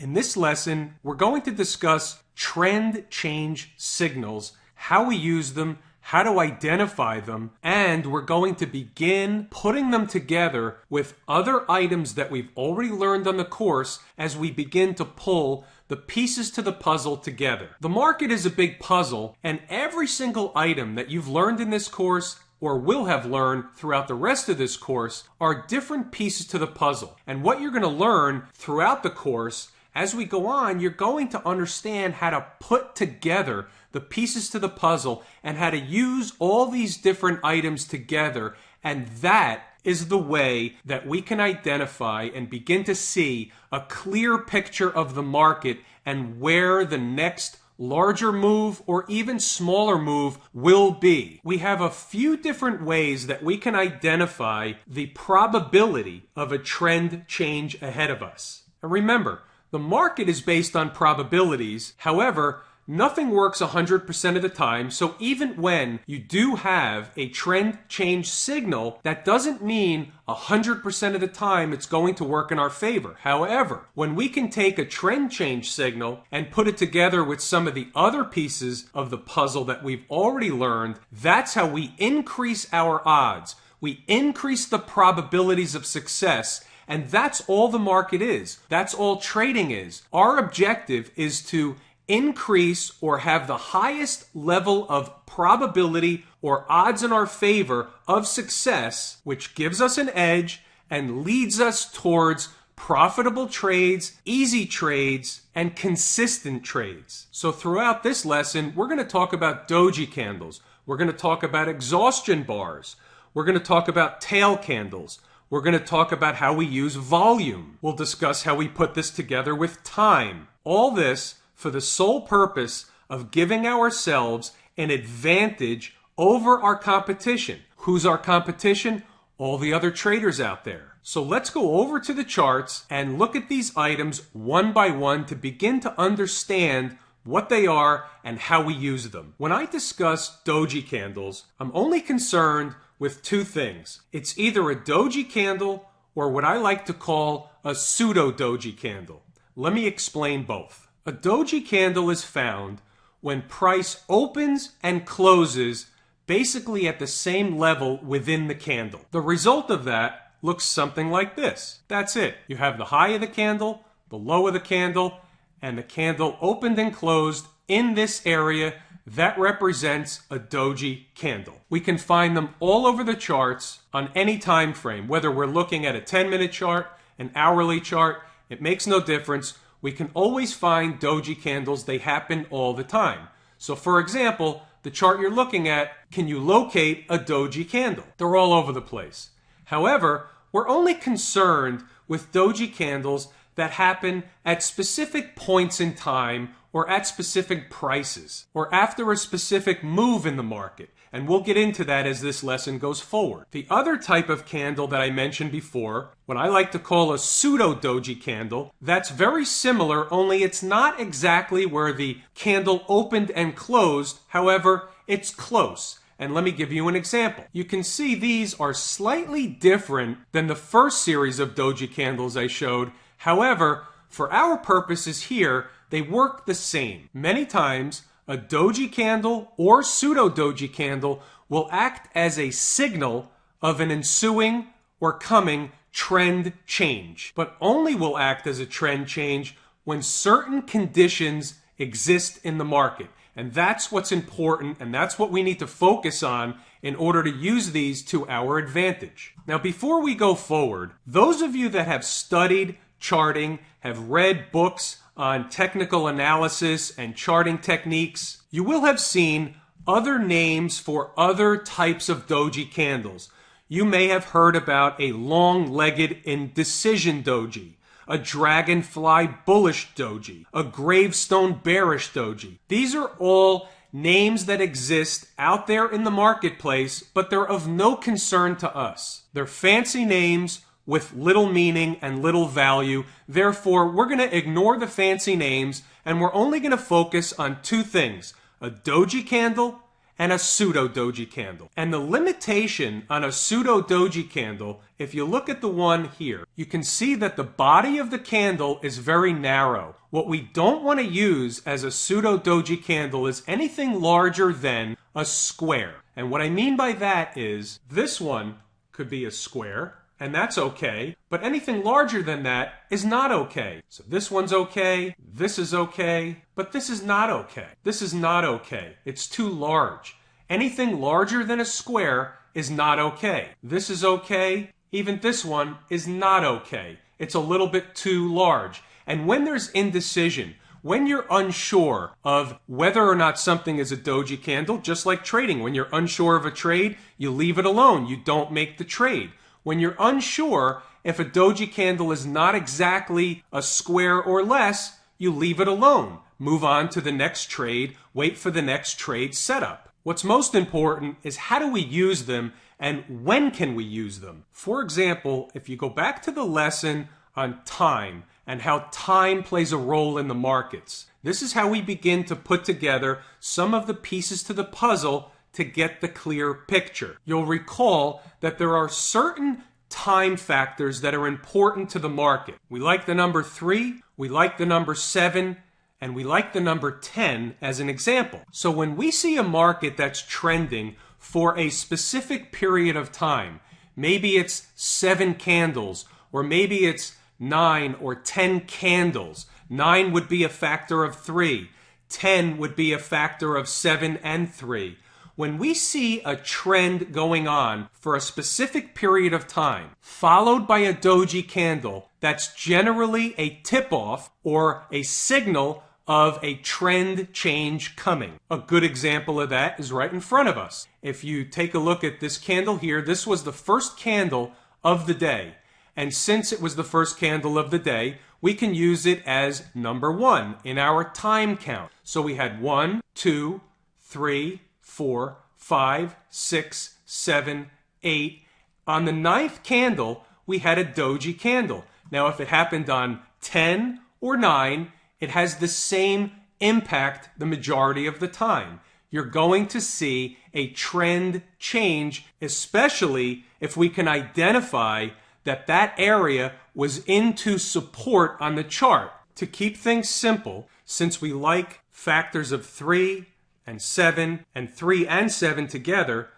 In this lesson, we're going to discuss trend change signals, how we use them, how to identify them, and we're going to begin putting them together with other items that we've already learned on the course as we begin to pull the pieces to the puzzle together. The market is a big puzzle, and every single item that you've learned in this course or will have learned throughout the rest of this course are different pieces to the puzzle. And what you're going to learn throughout the course as we go on, you're going to understand how to put together the pieces to the puzzle and how to use all these different items together. And that is the way that we can identify and begin to see a clear picture of the market and where the next larger move or even smaller move will be. We have a few different ways that we can identify the probability of a trend change ahead of us. And remember, the market is based on probabilities. However, nothing works 100% of the time, so even when you do have a trend change signal, that doesn't mean 100% of the time it's going to work in our favor. However, when we can take a trend change signal and put it together with some of the other pieces of the puzzle that we've already learned, that's how we increase our odds. We increase the probabilities of success. And that's all the market is. That's all trading is. Our objective is to increase or have the highest level of probability or odds in our favor of success, which gives us an edge and leads us towards profitable trades, easy trades, and consistent trades. So throughout this lesson, we're going to talk about Doji candles. We're going to talk about exhaustion bars. We're going to talk about tail candles. We're going to talk about how we use volume. We'll discuss how we put this together with time. All this for the sole purpose of giving ourselves an advantage over our competition. Who's our competition? All the other traders out there. So let's go over to the charts and look at these items one by one to begin to understand what they are and how we use them. When I discuss Doji candles, I'm only concerned with two things. It's either a Doji candle or what I like to call a pseudo Doji candle. Let me explain both. A Doji candle is found when price opens and closes basically at the same level within the candle. The result of that looks something like this. That's it. You have the high of the candle, the low of the candle, and the candle opened and closed in this area. That represents a Doji candle. We can find them all over the charts on any time frame, whether we're looking at a 10-minute chart, an hourly chart, it makes no difference. We can always find Doji candles. They happen all the time. So for example, the chart you're looking at, can you locate a Doji candle? They're all over the place. However, we're only concerned with Doji candles that happen at specific points in time or at specific prices or after a specific move in the market. And we'll get into that as this lesson goes forward. The other type of candle that I mentioned before, what I like to call a pseudo Doji candle, that's very similar, only it's not exactly where the candle opened and closed. However, it's close. And let me give you an example. You can see these are slightly different than the first series of Doji candles I showed. However, for our purposes here, they work the same. Many times, a Doji candle or pseudo Doji candle will act as a signal of an ensuing or coming trend change, but only will act as a trend change when certain conditions exist in the market. And that's what's important, and that's what we need to focus on in order to use these to our advantage. Now, before we go forward, those of you that have studied charting, have read books on technical analysis and charting techniques, you will have seen other names for other types of Doji candles. You may have heard about a long-legged indecision Doji, a dragonfly bullish Doji, a gravestone bearish Doji. These are all names that exist out there in the marketplace, but they're of no concern to us. They're fancy names with little meaning and little value. Therefore, we're going to ignore the fancy names and we're only going to focus on two things: a Doji candle and a pseudo doji candle. And the limitation on a pseudo doji candle, if you look at the one here, you can see that the body of the candle is very narrow. What we don't want to use as a pseudo doji candle is anything larger than a square. And what I mean by that is this one could be a square, and that's okay, but anything larger than that is not okay. So this one's okay, this is okay, but this is not okay. This is not okay. It's too large. Anything larger than a square is not okay. This is okay, even this one is not okay. It's a little bit too large. And when there's indecision, when you're unsure of whether or not something is a doji candle, just like trading, when you're unsure of a trade, you leave it alone. You don't make the trade. When you're unsure if a doji candle is not exactly a square or less, you leave it alone. Move on to the next trade, wait for the next trade setup. What's most important is how do we use them and when can we use them? For example, if you go back to the lesson on time and how time plays a role in the markets, this is how we begin to put together some of the pieces to the puzzle to get the clear picture. You'll recall that there are certain time factors that are important to the market. We like the number 3, we like the number 7, and we like the number 10 as an example. So when we see a market that's trending for a specific period of time, maybe it's 7 candles, or maybe it's 9 or 10 candles. 9 would be a factor of 3. 10 would be a factor of 7 and 3. When we see a trend going on for a specific period of time, followed by a doji candle, that's generally a tip-off or a signal of a trend change coming. A good example of that is right in front of us. If you take a look at this candle here, this was the first candle of the day. And since it was the first candle of the day, we can use it as number 1 in our time count. So we had 1, 2, 3, 4, 5, 6, 7, 8. On the 9th candle, we had a doji candle. Now, if it happened on 10 or 9, it has the same impact the majority of the time. You're going to see a trend change, especially if we can identify that that area was into support on the chart. To keep things simple, since we like factors of 3 and 7 and 3 and 7 together,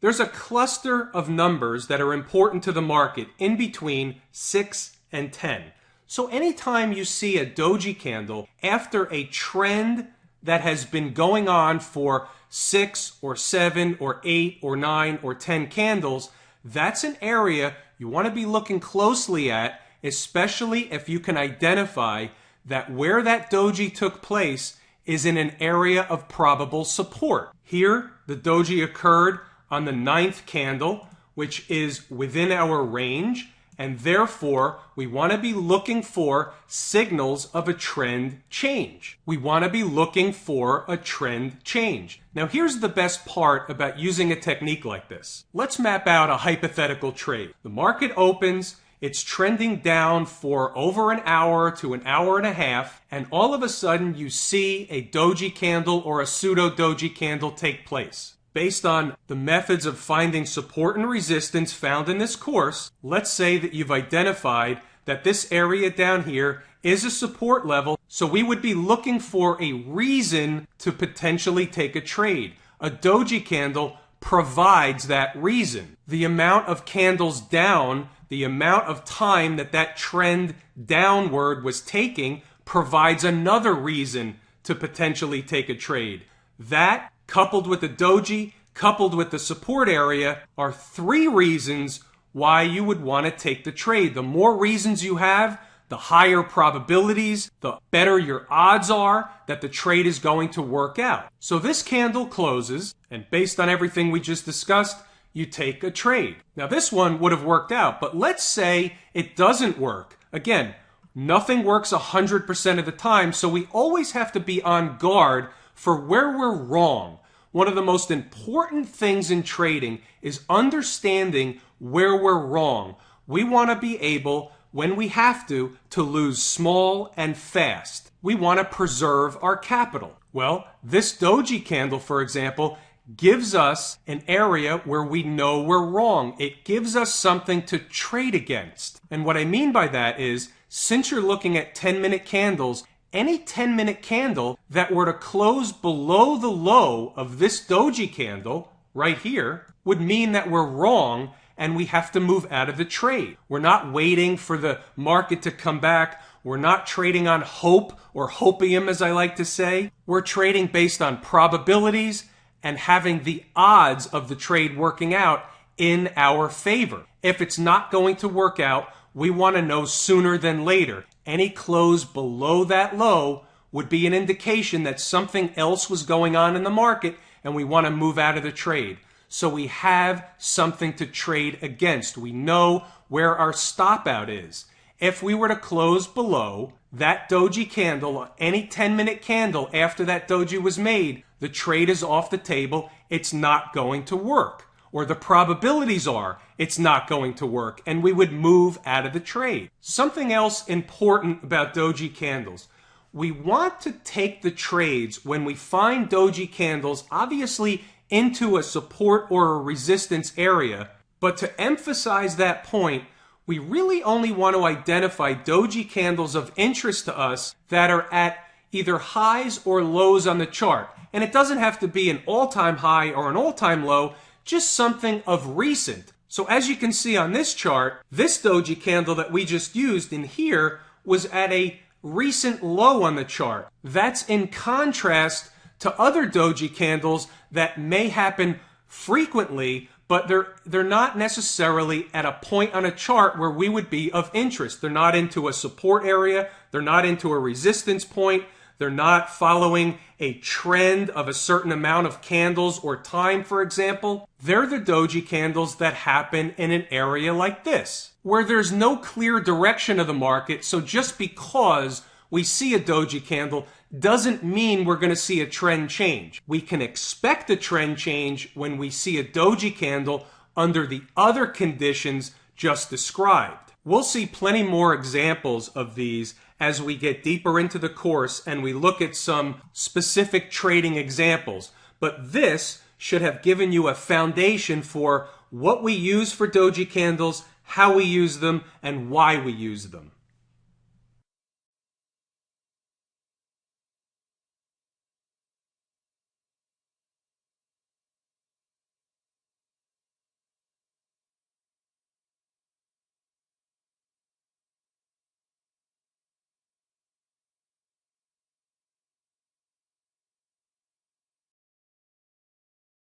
there's a cluster of numbers that are important to the market in between 6 and 10. So anytime you see a doji candle after a trend that has been going on for 6 or 7 or 8 or 9 or 10 candles, that's an area you want to be looking closely at, especially if you can identify that where that doji took place is in an area of probable support. Here, the doji occurred on the 9th candle, which is within our range, and therefore we want to be looking for signals of a trend change. We want to be looking for a trend change. Now here's the best part about using a technique like this. Let's map out a hypothetical trade. The market opens, it's trending down for over an hour to an hour and a half, and all of a sudden you see a doji candle or a pseudo doji candle take place. Based on the methods of finding support and resistance found in this course, let's say that you've identified that this area down here is a support level, so we would be looking for a reason to potentially take a trade. A doji candle provides that reason. The amount of candles down, the amount of time that that trend downward was taking, provides another reason to potentially take a trade. That, coupled with the doji, coupled with the support area, are 3 reasons why you would want to take the trade. The more reasons you have, the higher probabilities, the better your odds are that the trade is going to work out. So this candle closes, and based on everything we just discussed, you take a trade. Now this one would have worked out, but let's say it doesn't work. Again, nothing works 100% of the time, so we always have to be on guard for where we're wrong. One of the most important things in trading is understanding where we're wrong. We want to be able, when we have to lose small and fast. We want to preserve our capital. Well, this doji candle, for example, gives us an area where we know we're wrong. It gives us something to trade against. And what I mean by that is, since you're looking at 10-minute candles, any 10-minute candle that were to close below the low of this doji candle right here would mean that we're wrong and we have to move out of the trade. We're not waiting for the market to come back. We're not trading on hope or hopium, as I like to say. We're trading based on probabilities and having the odds of the trade working out in our favor. If it's not going to work out, we want to know sooner than later. Any close below that low would be an indication that something else was going on in the market and we want to move out of the trade. So we have something to trade against. We know where our stop out is. If we were to close below that doji candle, any 10-minute candle after that doji was made, the trade is off the table. It's not going to work. Or the probabilities are it's not going to work, and we would move out of the trade. Something else important about doji candles. We want to take the trades when we find doji candles, obviously into a support or a resistance area, but to emphasize that point, we really only want to identify doji candles of interest to us that are at either highs or lows on the chart. And it doesn't have to be an all-time high or an all-time low, just something of recent. So as you can see on this chart, this doji candle that we just used in here was at a recent low on the chart. That's in contrast to other doji candles that may happen frequently, but they're not necessarily at a point on a chart where we would be of interest. They're not into a support area. They're not into a resistance point. They're not following a trend of a certain amount of candles or time, for example. They're the doji candles that happen in an area like this, where there's no clear direction of the market. So just because we see a doji candle doesn't mean we're going to see a trend change. We can expect a trend change when we see a doji candle under the other conditions just described. We'll see plenty more examples of these as we get deeper into the course and we look at some specific trading examples. But this should have given you a foundation for what we use for doji candles, how we use them, and why we use them.